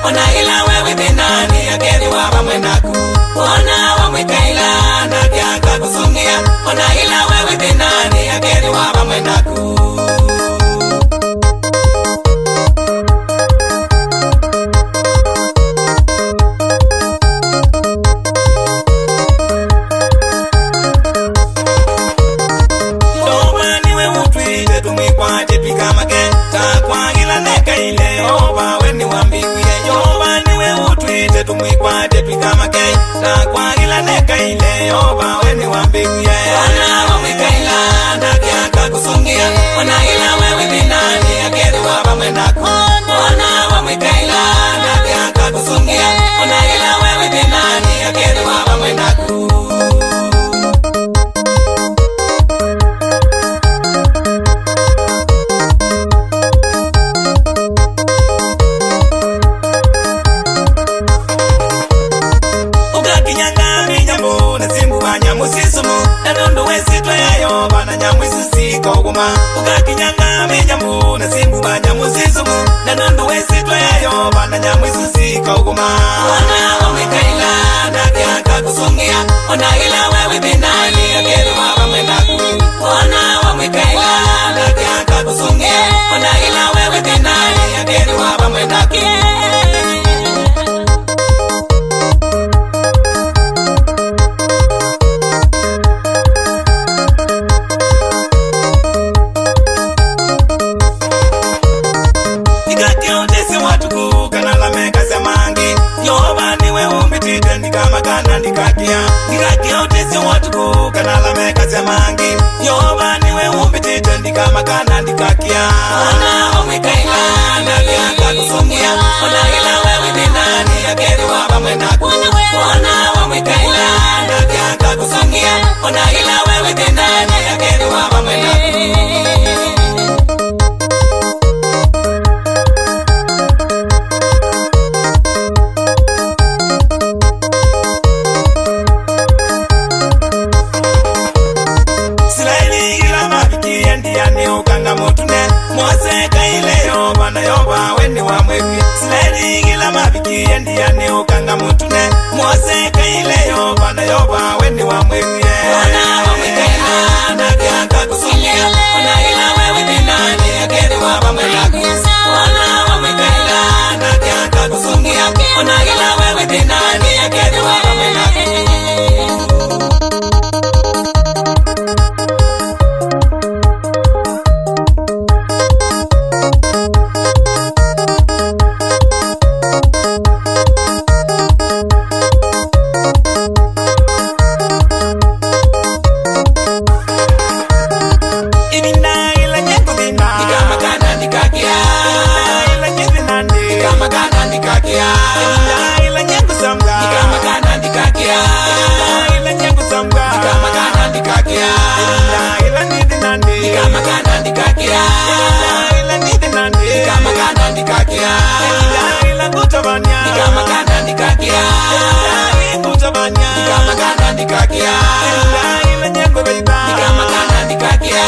ona ila wewe binani ageni waba mwenaku ona wamwikaila na kyaka kusungia ona ila wewe binani ageni waba mwenaku tumwikwate twikamake na kwagila neka ile oba weni wambiguye ona wamwikaila na kyaka kusungia ona ila wewe binani ageni waba mwenaku ona wamwikaila na kyaka kusungia ona ila wewe binani ageni waba mwenaku ukakinyanga mijambu na simbu banya musisumu na nundu wesitwa yayo bana nyamususika uguma ona wamwikaila na kyaka kusungia ona ila wewe binani ageni waba mwenaku ona wamwikaila na kyaka kusungia ona ila wewe binani ageni waba mwenaku Nikakio tesi watuku kanala mekaze mangi Yoba niwe umbitite ndika makana ndikakia ona wamwikaila na kyaka kusungia ona ila wewe binani ageni waba mwenaku ona wamwikaila na kyaka kusungia ona ila wewe binani ageni waba mwenaku mwaseka ile yoba na yoba weni wa mwevi Sledi gila mabiki yendiani ukanga mutune mwaseka ile yoba na yoba weni wa mwevi ona wamwikaila na kyaka kusungia ona ila wewe binani ageni waba mwenaku ona wamwikaila na kyaka kusungia ona ila wewe binani ageni waba mwenaku Nikakia